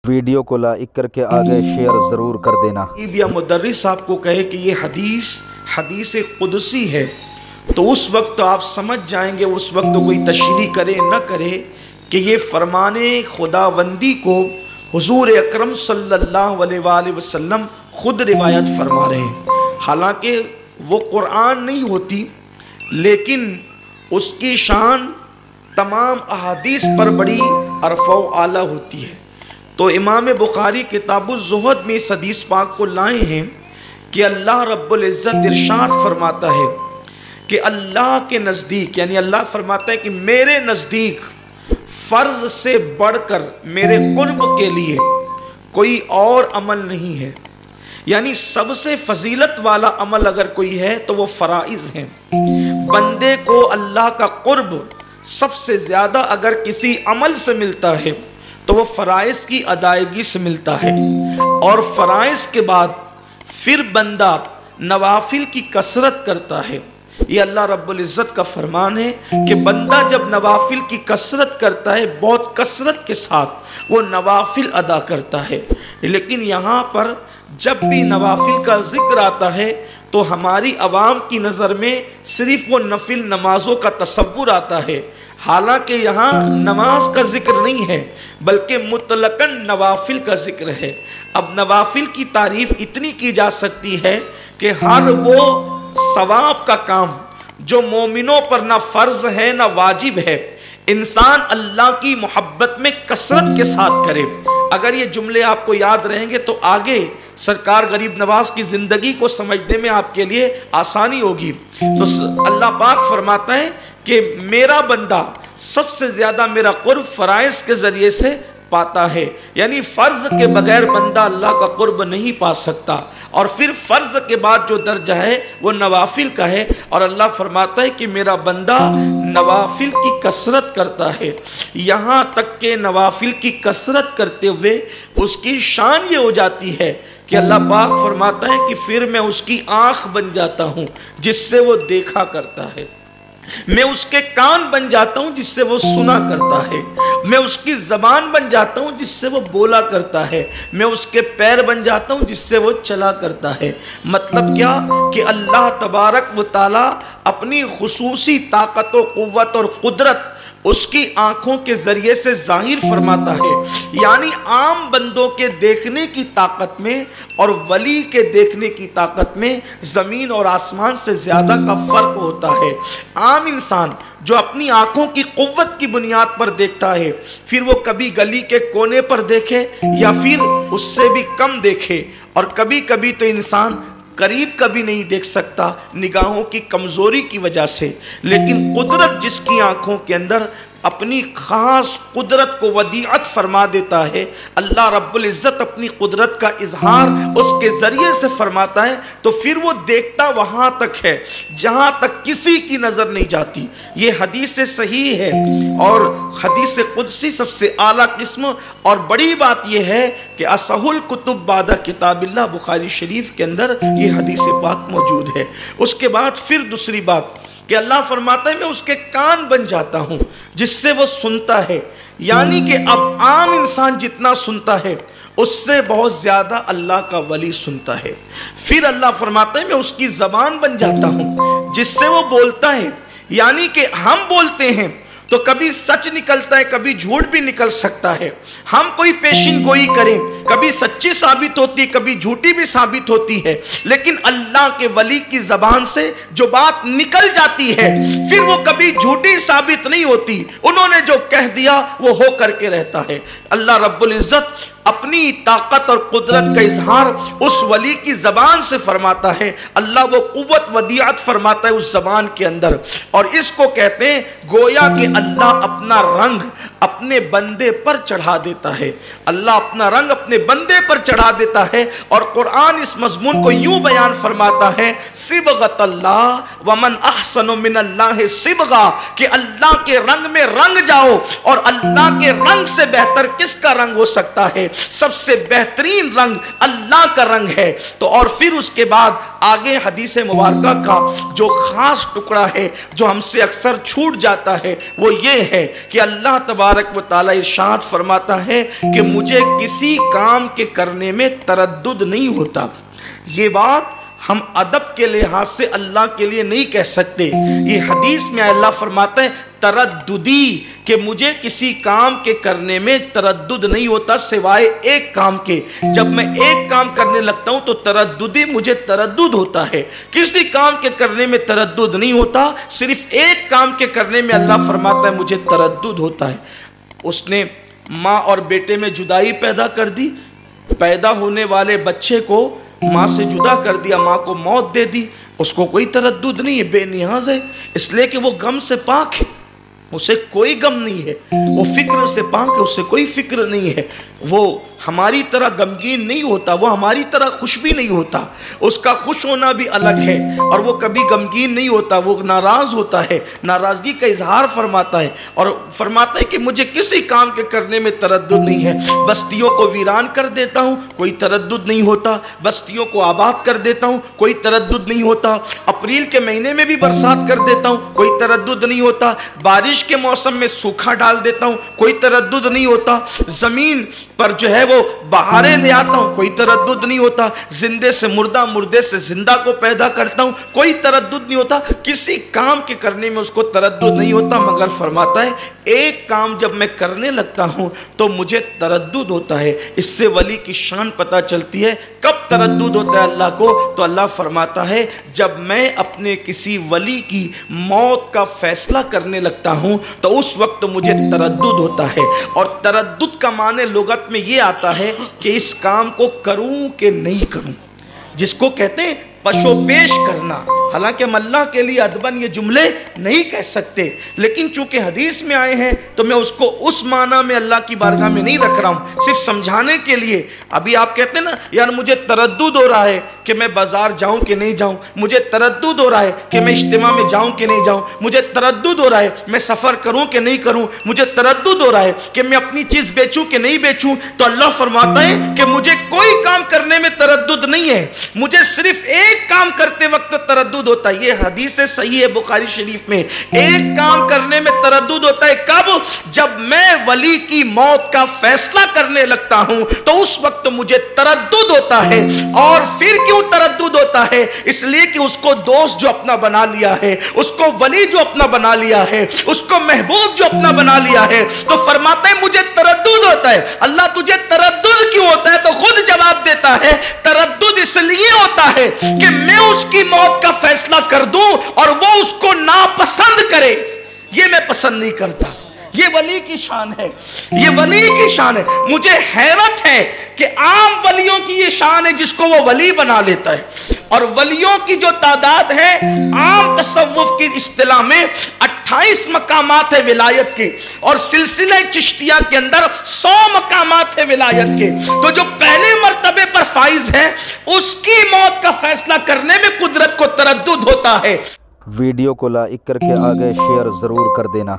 Video کو like کر کے آگے شیئر ضرور کر دینا۔ یا مدرس صاحب کو کہے کہ یہ حدیث قدسی ہے تو اس وقت آپ سمجھ جائیں گے، اس وقت کوئی تشریح کرے نہ کرے کہ یہ فرمان خداوندی کو حضور اکرم صلی اللہ علیہ وآلہ وسلم خود روایت فرما رہے ہیں۔ حالانکہ وہ قرآن نہیں ہوتی، لیکن اس کی شان تمام احادیث پر بڑی عرفہ و اعلیٰ ہوتی ہے۔ تو امام بخاری کتاب الزہد میں اس حدیث پاک کو لائے ہیں کہ اللہ رب العزت ارشاد فرماتا ہے کہ اللہ کے نزدیک، یعنی اللہ فرماتا ہے کہ میرے نزدیک فرض سے بڑھ کر میرے قرب کے لیے کوئی اور عمل نہیں ہے، یعنی سب سے فضیلت والا عمل اگر کوئی ہے تو وہ فرائض ہیں۔ بندے کو اللہ کا قرب سب سے زیادہ اگر کسی عمل سے ملتا ہے تو وہ فرائض کی ادائیگی سے ملتا ہے، اور فرائض کے بعد پھر بندہ نوافل کی کثرت کرتا ہے۔ یہ اللہ رب العزت کا فرمان ہے کہ بندہ جب نوافل کی کثرت کرتا ہے، بہت کثرت کے ساتھ وہ نوافل ادا کرتا ہے۔ لیکن یہاں پر جب بھی نوافل کا ذکر آتا ہے تو ہماری عوام کی نظر میں صرف وہ نفل نمازوں کا تصور آتا ہے، حالانکہ یہاں نماز کا ذکر نہیں ہے بلکہ مطلقاً نوافل کا ذکر ہے۔ اب نوافل کی تعریف اتنی کی جا سکتی ہے کہ ہر وہ ثواب کا کام جو مومنوں پر نہ فرض ہے نہ واجب ہے، انسان اللہ کی محبت میں کثرت کے ساتھ کرے۔ اگر یہ جملے آپ کو یاد رہیں گے تو آگے سرکار غریب نواز کی زندگی کو سمجھنے میں آپ کے لیے آسانی ہوگی۔ تو اللہ پاک فرماتا ہے کہ میرا بندہ سب سے زیادہ میرا قرب فرائض کے ذریعے سے پاتا ہے، یعنی فرض کے بغیر بندہ اللہ کا قرب نہیں پا سکتا، اور پھر فرض کے بعد جو درجہ ہے وہ نوافل کا ہے، اور اللہ فرماتا ہے کہ میرا بندہ نوافل کی کثرت کرتا ہے۔ یہاں تک کہ نوافل کی کثرت کرتے ہوئے اس کی شان یہ ہو جاتی ہے کہ اللہ پاک فرماتا ہے کہ پھر میں اس کی آنکھ بن جاتا ہوں جس سے وہ دیکھا کرتا ہے، میں اس کے کان بن جاتا ہوں جس سے وہ سنا کرتا ہے، میں اس کی زبان بن جاتا ہوں جس سے وہ بولا کرتا ہے، میں اس کے پیر بن جاتا ہوں جس سے وہ چلا کرتا ہے۔ مطلب کیا کہ اللہ تبارک و تعالی اپنی خصوصی طاقت و قوت اور قدرت اس کی آنکھوں کے ذریعے سے ظاہر فرماتا ہے، یعنی عام بندوں کے دیکھنے کی طاقت میں اور ولی کے دیکھنے کی طاقت میں زمین اور آسمان سے زیادہ کا فرق ہوتا ہے۔ عام انسان جو اپنی آنکھوں کی قوت کی بنیاد پر دیکھتا ہے، پھر وہ کبھی گلی کے کونے پر دیکھے یا پھر اس سے بھی کم دیکھے، اور کبھی کبھی تو انسان قریب کبھی نہیں دیکھ سکتا نگاہوں کی کمزوری کی وجہ سے، لیکن قدرت جس کی آنکھوں کے اندر اپنی خاص قدرت کو ودیعت فرما دیتا ہے، اللہ رب العزت اپنی قدرت کا اظہار اس کے ذریعے سے فرماتا ہے، تو پھر وہ دیکھتا وہاں تک ہے جہاں تک کسی کی نظر نہیں جاتی۔ یہ حدیث صحیح ہے، اور حدیث قدسی سب سے اعلیٰ قسم، اور بڑی بات یہ ہے کہ اصح الکتب بعد کتاب اللہ، بخاری شریف کے اندر یہ حدیث پاک موجود ہے۔ اس کے بعد پھر دوسری بات کہ اللہ فرماتا ہے میں اس کے کان بن جاتا ہوں جس سے وہ سنتا ہے، یعنی کہ اب عام انسان جتنا سنتا ہے اس سے بہت زیادہ اللہ کا ولی سنتا ہے۔ پھر اللہ فرماتا ہے میں اس کی زبان بن جاتا ہوں جس سے وہ بولتا ہے، یعنی کہ ہم بولتے ہیں تو کبھی سچ نکلتا ہے، کبھی جھوٹ بھی نکل سکتا ہے، ہم کوئی پیشن گوئی کریں کبھی سچی ثابت ہوتی ہے کبھی جھوٹی بھی ثابت ہوتی ہے، لیکن اللہ کے ولی کی زبان سے جو بات نکل جاتی ہے پھر وہ کبھی جھوٹی ثابت نہیں ہوتی، انہوں نے جو کہہ دیا وہ ہو کر کے رہتا ہے۔ اللہ رب العزت اپنی طاقت اور قدرت کا اظہار اس ولی کی زبان سے فرماتا ہے، اللہ وہ قوت ودیعت فرماتا ہے اس زبان کے اندر، اور اس کو کہتے ہیں گویا کہ اللہ اپنا رنگ اپنے بندے پر چڑھا دیتا ہے۔ اللہ اپنا رنگ اپنے اپنے بندے پر چڑھا دیتا ہے، اور قرآن اس مضمون کو یوں بیان فرماتا ہے صبغۃ اللہ ومن احسن من اللہ صبغہ، کہ اللہ کے رنگ میں رنگ جاؤ، اور اللہ کے رنگ سے بہتر کس کا رنگ ہو سکتا ہے؟ سب سے بہترین رنگ اللہ کا رنگ ہے۔ تو اور پھر اس کے بعد آگے حدیث مبارکہ کا جو خاص ٹکڑا ہے جو ہم سے اکثر چھوٹ جاتا ہے وہ یہ ہے کہ اللہ تبارک و تعالی ارشاد فرماتا ہے کہ مجھے کسی کام کے کرنے میں تردد نہیں ہوتا۔ یہ بات ہم ادب کے لحاظ سے اللہ کے لیے نہیں کہہ سکتے، یہ حدیث میں اللہ فرماتا ہے ترددی، کہ مجھے کسی کام کے کرنے میں تردد نہیں ہوتا سوائے ایک کام کے۔ جب میں ایک کام کرنے لگتا ہوں تو ترددی مجھے تردد ہوتا ہے، کسی کام کے کرنے میں تردد نہیں ہوتا، صرف ایک کام کے کرنے میں اللہ فرماتا ہے مجھے تردد ہوتا ہے۔ اس نے ماں اور بیٹے میں جدائی پیدا کر دی، پیدا ہونے والے بچے کو ماں سے جدا کر دیا، ماں کو موت دے دی، اس کو کوئی تردد نہیں ہے، بے نیاز ہے، اس لیے کہ وہ غم سے پاک ہے، اسے کوئی غم نہیں ہے، وہ فکر سے پاک ہے، اسے کوئی فکر نہیں ہے، وہ ہماری طرح غمگین نہیں ہوتا، وہ ہماری طرح خوش بھی نہیں ہوتا، اس کا خوش ہونا بھی الگ ہے، اور وہ کبھی غمگین نہیں ہوتا، وہ ناراض ہوتا ہے، ناراضگی کا اظہار فرماتا ہے، اور فرماتا ہے کہ مجھے کسی کام کے کرنے میں تردد نہیں ہے۔ بستیوں کو ویران کر دیتا ہوں، کوئی تردد نہیں ہوتا، بستیوں کو آباد کر دیتا ہوں، کوئی تردد نہیں ہوتا، اپریل کے مہینے میں بھی برسات کر دیتا ہوں، کوئی تردد نہیں ہوتا، بارش کے موسم میں سوکھا ڈال دیتا ہوں، کوئی تردد نہیں ہوتا، زمین پر جو ہے وہ بہاریں لے آتا ہوں، کوئی تردد نہیں ہوتا، زندے سے مردہ، مردے سے زندہ کو پیدا کرتا ہوں، کوئی تردد نہیں ہوتا، کسی کام کے کرنے میں اس کو تردد نہیں ہوتا، مگر فرماتا ہے ایک کام جب میں کرنے لگتا ہوں تو مجھے تردد ہوتا ہے۔ اس سے ولی کی شان پتہ چلتی ہے۔ کب تردد ہوتا ہے اللہ کو؟ تو اللہ فرماتا ہے جب میں اپنے کسی ولی کی موت کا فیصلہ کرنے لگتا ہوں تو اس وقت مجھے تردد ہوتا ہے، اور تردد کا معنی لغت میں یہ آتا ہے کہ اس کام کو کروں کہ نہیں کروں، جس کو کہتے ہیں پشو پیش کرنا۔ حالانکہ ہم اللہ کے لیے ادباً یہ جملے نہیں کہہ سکتے، لیکن چونکہ حدیث میں آئے ہیں تو میں اس کو اس معنی میں اللہ کی بارگاہ میں نہیں رکھ رہا ہوں، صرف سمجھانے کے لیے۔ ابھی آپ کہتے ہیں نا یار مجھے تردد ہو رہا ہے کہ میں بازار جاؤں کہ نہیں جاؤں، مجھے تردد ہو رہا ہے کہ میں اجتماع میں جاؤں کہ نہیں جاؤں، مجھے تردد ہو رہا ہے میں سفر کروں کہ نہیں کروں، مجھے تردد ہو رہا ہے کہ میں اپنی چیز بیچوں کہ نہیں بیچوں، تو اللہ فرماتا ہے کہ مجھے کوئی کام کرنے میں تردد نہیں ہے، مجھے صرف ایک کام کرتے وقت تردد ہوتا ہے۔ یہ حدیث صحیح ہے بخاری شریف میں، ایک کام کرنے میں تردد ہوتا ہے کب؟ جب میں ولی کی موت کا فیصلہ کرنے لگتا ہوں تو اس وقت مجھے تردد ہوتا ہے۔ اور پھر کیوں تردد ہوتا ہے؟ اس لیے کہ اس کو دوست جو اپنا بنا لیا ہے، اس کو ولی جو اپنا بنا لیا ہے، اس کو محبوب جو اپنا بنا لیا ہے، تو فرماتا ہے مجھے تردد ہوتا ہے۔ اللہ تجھے تردد کیوں ہوتا ہے؟ تو خود جواب دیتا ہے تردد اس لیے ہوتا ہے کہ میں اس کی موت کا فیصلہ کر دوں اور وہ اس کو ناپسند کرے، یہ میں پسند نہیں کرتا۔ یہ ولی کی شان ہے، یہ ولی کی شان ہے۔ مجھے حیرت ہے کہ عام ولیوں کی یہ شان ہے جس کو وہ ولی بنا لیتا ہے، اور ولیوں کی جو تعداد ہے عام تصوف کی اصطلاح میں 28 مقامات ہے ولایت کے، اور سلسلہ چشتیہ کے اندر 100 مقامات ہے ولایت کے۔ تو جو پہلے مرتبے پر فائز ہے اس کی موت کا فیصلہ کرنے میں قدرت کو تردد ہوتا ہے۔ ویڈیو کو لائک کر کے آگے شیئر ضرور کر دینا۔